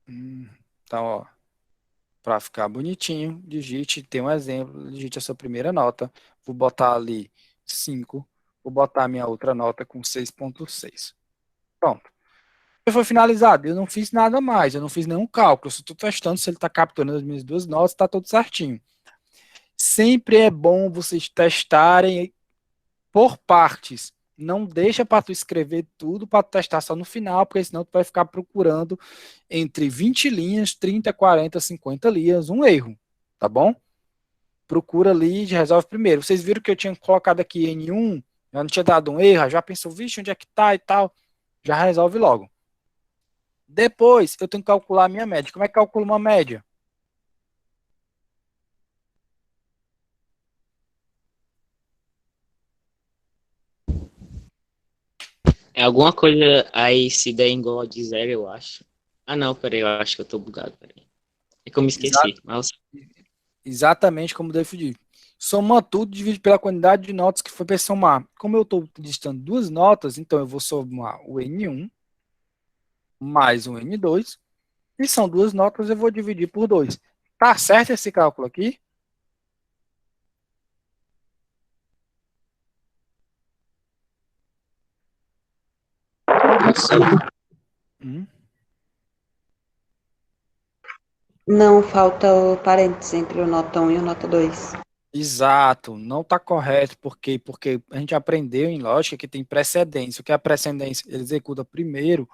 Então, ó, para ficar bonitinho, digite, tem um exemplo, digite a sua primeira nota. Vou botar ali 5. Vou botar a minha outra nota com 6,6. Pronto. Foi finalizado. Eu não fiz nada mais, eu não fiz nenhum cálculo. Eu só estou testando se ele está capturando as minhas duas notas, está tudo certinho. Sempre é bom vocês testarem por partes. Não deixa para tu escrever tudo para testar só no final, porque senão tu vai ficar procurando entre 20 linhas, 30, 40, 50 linhas, um erro, tá bom? Procura ali e resolve primeiro. Vocês viram que eu tinha colocado aqui N1, já não tinha dado um erro, já pensou, vixe, onde é que tá e tal, já resolve logo. Depois, eu tenho que calcular a minha média. Como é que calcula uma média? É alguma coisa aí se der igual de zero, eu acho. Ah, não, peraí, eu acho que eu tô bugado, peraí. É que eu me esqueci. Mas Exatamente como definir. Soma tudo, divide pela quantidade de notas que foi para somar. Como eu estou listando duas notas, então eu vou somar o N1 mais o N2. E são duas notas, eu vou dividir por 2. Tá certo esse cálculo aqui? Hum. Não, falta o parênteses entre o nota 1 e o nota 2. Exato, não está correto, porque a gente aprendeu em lógica que tem precedência. O que é a precedência? Ele executa primeiro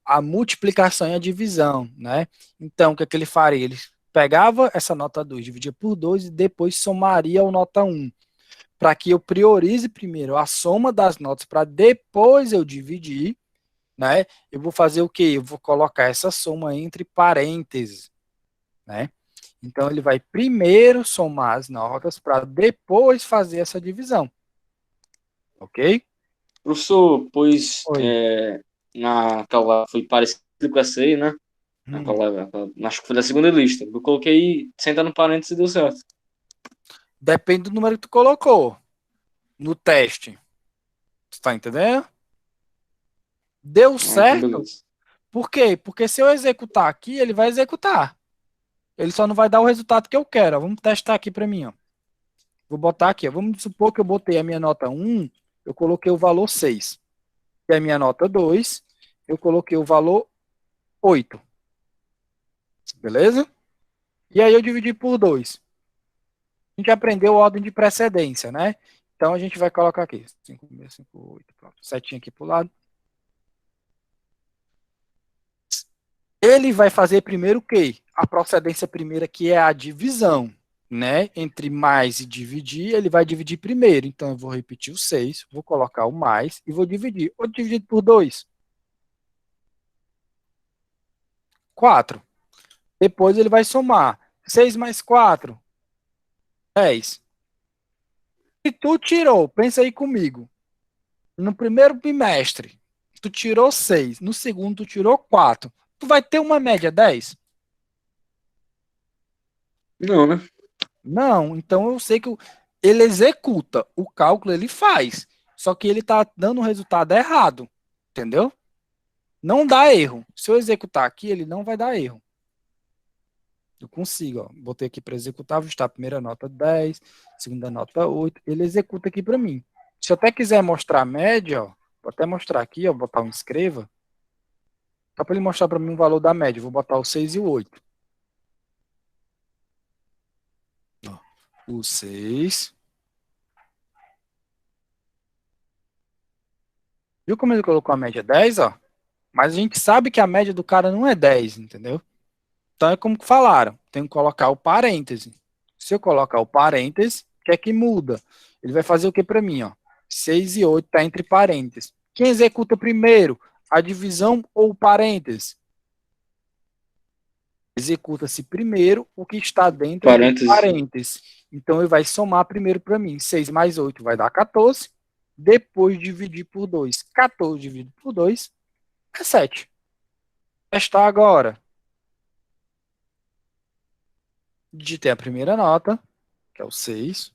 a multiplicação e a divisão, né? Então, o que é que ele faria? Ele pegava essa nota 2, dividia por 2 e depois somaria a nota 1, para que eu priorize primeiro a soma das notas para depois eu dividir, né? Eu vou fazer o quê? Eu vou colocar essa soma entre parênteses, né? Então, ele vai primeiro somar as notas para depois fazer essa divisão. Ok? Professor, pois Oi. naquela foi parecido com essa aí, né? Acho que foi da segunda lista. Eu coloquei sentando parênteses e deu certo. Depende do número que tu colocou no teste. Tu tá entendendo? Deu Então, certo. beleza. Por quê? Porque se eu executar aqui, ele vai executar. Ele só não vai dar o resultado que eu quero. Ó. Vamos testar aqui para mim. Ó. Vou botar aqui. Ó. Vamos supor que eu botei a minha nota 1, eu coloquei o valor 6. E a minha nota 2, eu coloquei o valor 8. Beleza? E aí eu dividi por 2. A gente aprendeu a ordem de precedência, né? Então a gente vai colocar aqui. 5, 6, 5, 8. Pronto. Setinha aqui para o lado. Ele vai fazer primeiro o quê? A procedência primeira, que é a divisão, né? Entre mais e dividir, ele vai dividir primeiro. Então, eu vou repetir o 6, vou colocar o mais e vou dividir. Ou dividido por 2? 4. Depois ele vai somar. 6 mais 4, 10. Se tu tirou, pensa aí comigo, no primeiro bimestre, tu tirou 6, no segundo tu tirou 4, tu vai ter uma média 10? Não, né? Não, então eu sei que ele executa, o cálculo ele faz, só que ele está dando o resultado errado, entendeu? Não dá erro. Se eu executar aqui, ele não vai dar erro. Eu consigo, ó. Botei aqui para executar, vou estar a primeira nota 10, segunda nota 8, ele executa aqui para mim. Se eu até quiser mostrar a média, ó, vou até mostrar aqui, ó, botar um escreva, só para ele mostrar para mim o valor da média, vou botar o 6 e o 8. Ó, o 6. Viu como ele colocou a média 10, ó? Mas a gente sabe que a média do cara não é 10, entendeu? Então é como que falaram, tem que colocar o parêntese. Se eu colocar o parêntese, o que é que muda? Ele vai fazer o que para mim, ó? 6 e 8 está entre parênteses. Quem executa primeiro, a divisão ou o parêntese? Executa-se primeiro o que está dentro do Parênteses. parêntese. Então ele vai somar primeiro para mim. 6 mais 8 vai dar 14. Depois dividir por 2. 14 dividido por 2 é 7. Testar agora. Digitei a primeira nota, que é o 6.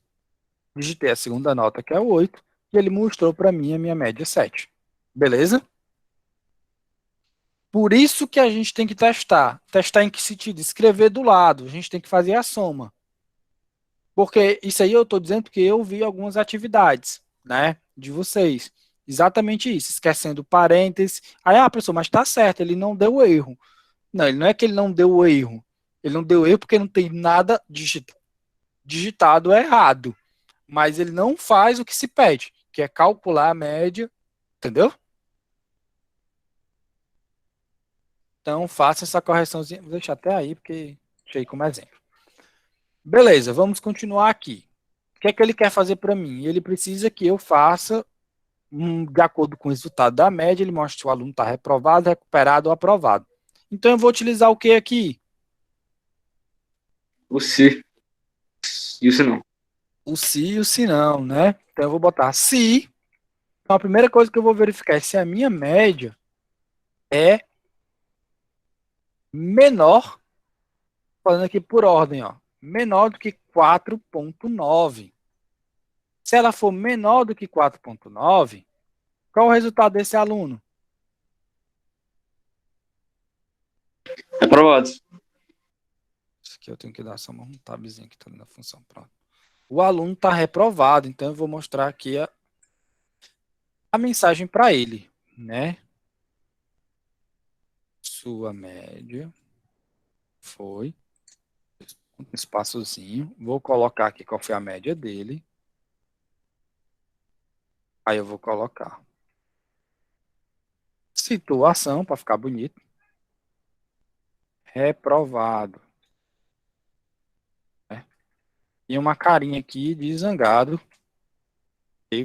Digitei a segunda nota, que é o 8. E ele mostrou para mim a minha média 7. Beleza? Por isso que a gente tem que testar. Testar em que sentido? Escrever do lado. A gente tem que fazer a soma. Porque isso aí eu estou dizendo porque eu vi algumas atividades, né, de vocês. Exatamente isso, esquecendo parênteses. Aí, professor, mas está certo, ele não deu erro. Não, ele não é que ele não deu erro. Ele não deu erro porque não tem nada digitado errado. Mas ele não faz o que se pede, que é calcular a média, entendeu? Então, faça essa correçãozinha. Vou deixar até aí, porque deixei como exemplo. Beleza, vamos continuar aqui. O que é que ele quer fazer para mim? Ele precisa que eu faça, de acordo com o resultado da média, ele mostra se o aluno está reprovado, recuperado ou aprovado. Então, eu vou utilizar o que aqui? O se e o se não. O se e o se não, né? Então, eu vou botar se. Então, a primeira coisa que eu vou verificar é se a minha média é menor, falando aqui por ordem, ó, menor do que 4,9. Se ela for menor do que 4,9, qual o resultado desse aluno? Aprovado. Isso aqui eu tenho que dar só um tabzinho que está na função. Pronto. O aluno está reprovado, então eu vou mostrar aqui a mensagem para ele, né? Sua média foi um espaçozinho. Vou colocar aqui qual foi a média dele. Aí eu vou colocar situação para ficar bonito. Reprovado. Né? E uma carinha aqui de zangado,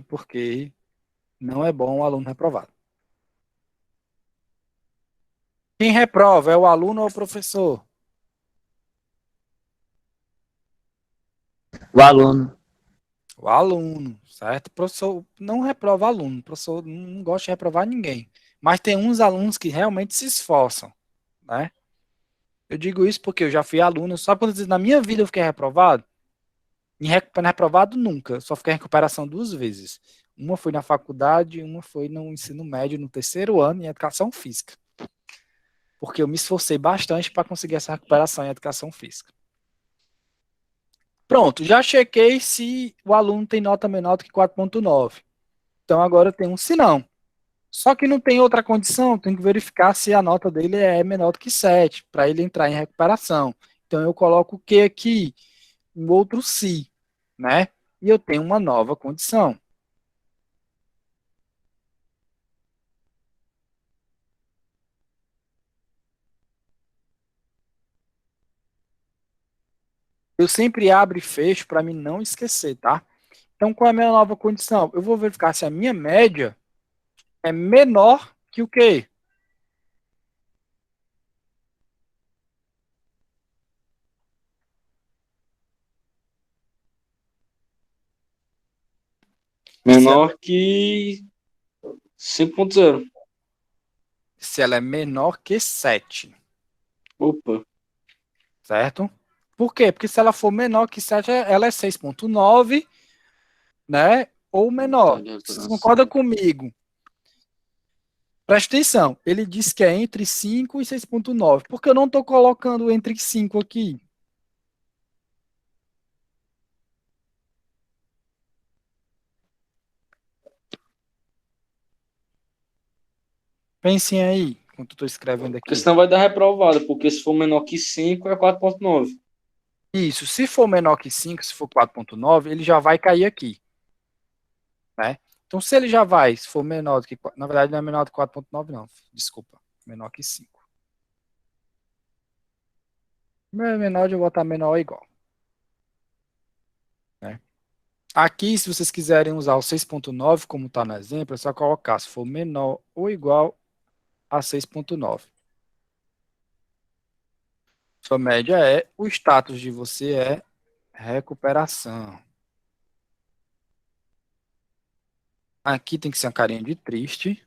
porque não é bom o aluno reprovado. Quem reprova é o aluno ou o professor? O aluno. O aluno, certo? O professor não reprova aluno, o professor não gosta de reprovar ninguém. Mas tem uns alunos que realmente se esforçam, né? Eu digo isso porque eu já fui aluno, só quando na minha vida eu fiquei reprovado, reprovado nunca, só fiquei em recuperação 2 vezes. Uma foi na faculdade, uma foi no ensino médio, no terceiro ano, em educação física. Porque eu me esforcei bastante para conseguir essa recuperação em educação física. Pronto, já chequei se o aluno tem nota menor do que 4,9. Então agora tem um sinão. Só que não tem outra condição, tem que verificar se a nota dele é menor do que 7, para ele entrar em recuperação. Então eu coloco o que aqui? Um outro se, né? E eu tenho uma nova condição. Eu sempre abro e fecho para mim não esquecer, tá? Então qual é a minha nova condição? Eu vou verificar se a minha média é menor que o quê? Menor que 5.0. Se ela é menor que 7, Opa. certo? Por quê? Porque se ela for menor que 7, ela é 6,9, né? Ou menor. Vocês concordam comigo? Presta atenção, ele diz que é entre 5 e 6,9. Por que eu não estou colocando entre 5 aqui? Pensem aí, enquanto eu estou escrevendo Porque aqui. senão vai dar reprovada, porque se for menor que 5 é 4.9. Isso, se for menor que 5, se for 4,9, ele já vai cair aqui. Né? Então, se ele já vai, se for menor do que... Na verdade, não é menor do que 4,9, não. Desculpa, menor que 5. Menor, eu vou botar menor ou igual. Né? Aqui, se vocês quiserem usar o 6,9, como está no exemplo, é só colocar se for menor ou igual a 6,9. Sua média é, o status de você é recuperação. Aqui tem que ser uma carinha de triste.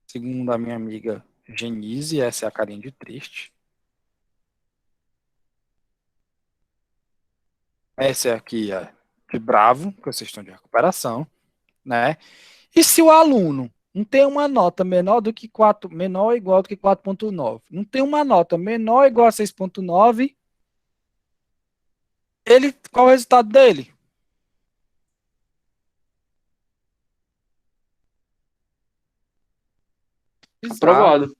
Segundo a minha amiga Genise, essa é a carinha de triste. Essa aqui é de bravo, que vocês estão de recuperação. né? E se o aluno não tem uma nota menor do que 4, menor ou igual do que 4,9, não tem uma nota menor ou igual a 6,9, ele, qual é o resultado dele? Aprovado.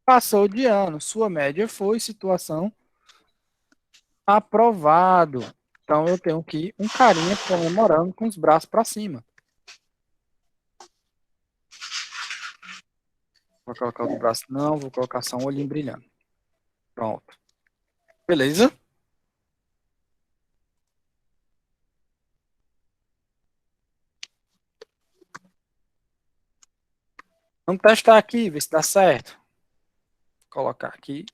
Passou de ano, sua média foi situação aprovado. Então eu tenho aqui um carinha comemorando com os braços para cima. Vou colocar os braços não, vou colocar só um olhinho brilhando. Pronto. Beleza? Vamos testar aqui, ver se dá certo. Vou colocar aqui.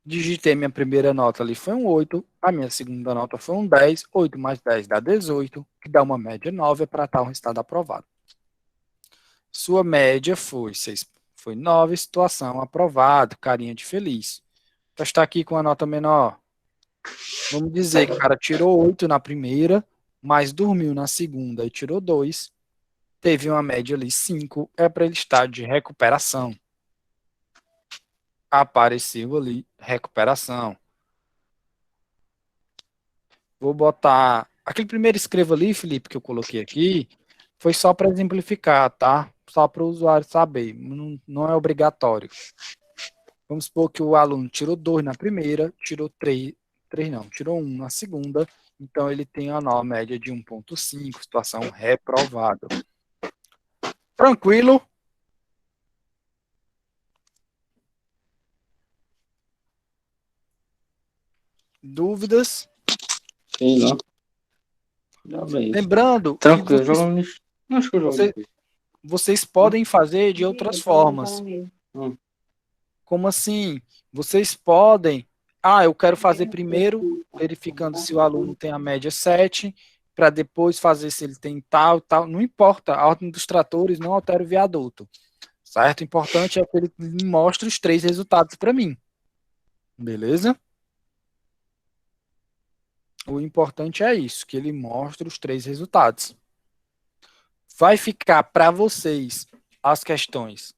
Digitei minha primeira nota ali, foi um 8. A minha segunda nota foi um 10. 8 mais 10 dá 18, que dá uma média 9 para estar um resultado aprovado. Sua média foi 6, foi 9, situação aprovado, carinha de feliz. Testar aqui com a nota menor. Vamos dizer que o cara tirou 8 na primeira, mas dormiu na segunda e tirou 2. Teve uma média ali 5, é para ele estar de recuperação. Apareceu ali, recuperação. Vou botar... Aquele primeiro escreva ali, Felipe, que eu coloquei aqui, foi só para exemplificar, tá? Só para o usuário saber, não é obrigatório. Vamos supor que o aluno tirou 2 na primeira, tirou 3 não, tirou 1 na segunda, então ele tem a nova média de 1,5, situação reprovada. Tranquilo? Dúvidas? Sei lá. Já bem. Lembrando Tranquilo, que joga no lixo. Não, acho que eu jogo depois. vocês podem fazer de outras formas. Hum. Como assim? Vocês podem... Ah, eu quero fazer primeiro, verificando se o aluno tem a média 7, para depois fazer se ele tem tal, tal. Não importa, a ordem dos tratores não altera o viaduto. Certo? O importante é que ele me mostre os 3 resultados para mim. Beleza? O importante é isso, que ele mostre os 3 resultados. Vai ficar para vocês as questões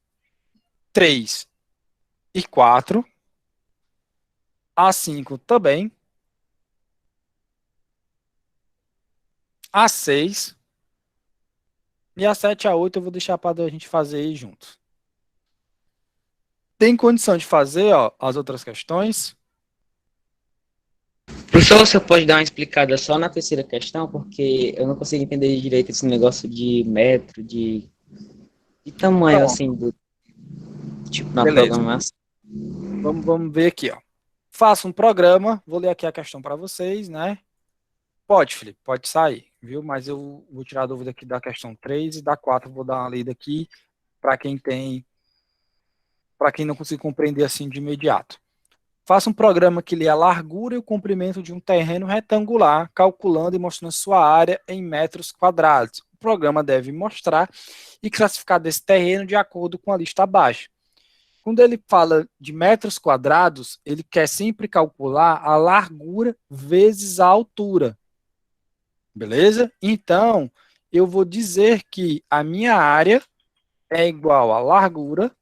3 e 4. A 5 também. A 6. E a 7 e a 8 eu vou deixar para a gente fazer aí juntos. Tem condição de fazer, ó, as outras questões? Professor, você pode dar uma explicada só na terceira questão, porque eu não consigo entender direito esse negócio de metro, de tamanho, Então, assim, do tipo na beleza. programação. Vamos ver aqui, ó. Faça um programa, vou ler aqui a questão para vocês, né? Pode, Felipe, pode sair, viu? Mas eu vou tirar a dúvida aqui da questão 3 e da 4, vou dar uma lida aqui para quem não conseguir compreender assim de imediato. Faça um programa que lê a largura e o comprimento de um terreno retangular, calculando e mostrando sua área em metros quadrados. O programa deve mostrar e classificar desse terreno de acordo com a lista abaixo. Quando ele fala de metros quadrados, ele quer sempre calcular a largura vezes a altura. Beleza? Então, eu vou dizer que a minha área é igual a largura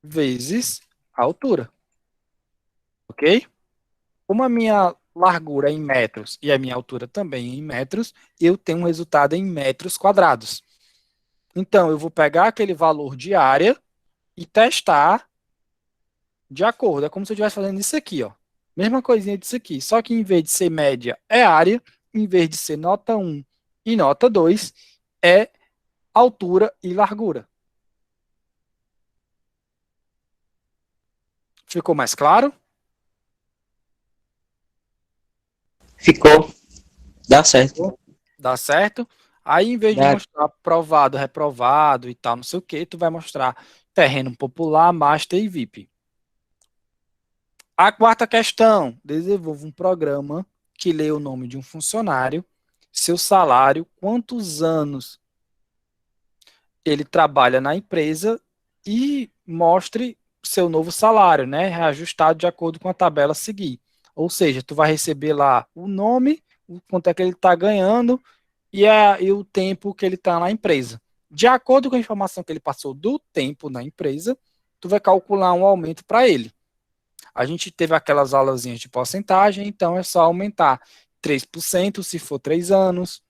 vezes a altura. Ok? Como a minha largura é em metros e a minha altura também é em metros, eu tenho um resultado em metros quadrados. Então, eu vou pegar aquele valor de área e testar de acordo. É como se eu estivesse fazendo isso aqui, ó. Mesma coisinha disso aqui. Só que em vez de ser média, é área. Em vez de ser nota 1 e nota 2, é altura e largura. Ficou mais claro? Ficou. Dá certo. Dá certo? Aí, em vez de Dá. mostrar aprovado, reprovado e tal, não sei o que, tu vai mostrar terreno popular, master e VIP. A quarta questão, desenvolva um programa que lê o nome de um funcionário, seu salário, quantos anos ele trabalha na empresa e mostre seu novo salário, né, reajustado de acordo com a tabela a seguir. Ou seja, tu vai receber lá o nome, o quanto é que ele está ganhando e o tempo que ele está na empresa. De acordo com a informação que ele passou do tempo na empresa, tu vai calcular um aumento para ele. A gente teve aquelas aulazinhas de porcentagem, então é só aumentar 3% se for 3 anos,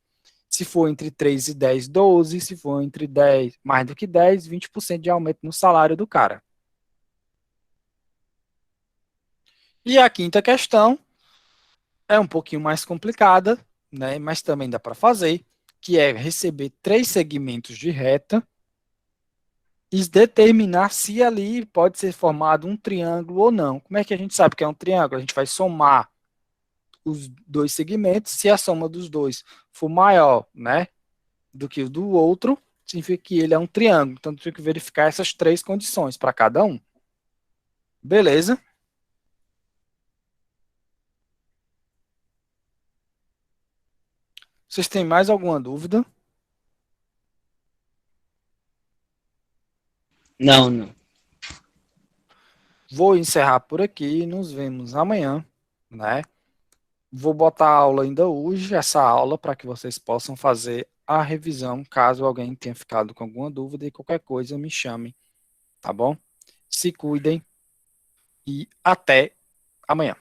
se for entre 3 e 10, 12, se for entre 10, mais do que 10, 20% de aumento no salário do cara. E a quinta questão é um pouquinho mais complicada, né, mas também dá para fazer, que é receber 3 segmentos de reta e determinar se ali pode ser formado um triângulo ou não. Como é que a gente sabe que é um triângulo? A gente vai somar os 2 segmentos, se a soma dos dois for maior, né, do que o do outro, significa que ele é um triângulo. Então, tem que verificar essas 3 condições para cada um. Beleza? Vocês têm mais alguma dúvida? Não. Vou encerrar por aqui, nos vemos amanhã, né? Vou botar a aula ainda hoje, essa aula, para que vocês possam fazer a revisão, caso alguém tenha ficado com alguma dúvida e qualquer coisa me chame, tá bom? Se cuidem e até amanhã.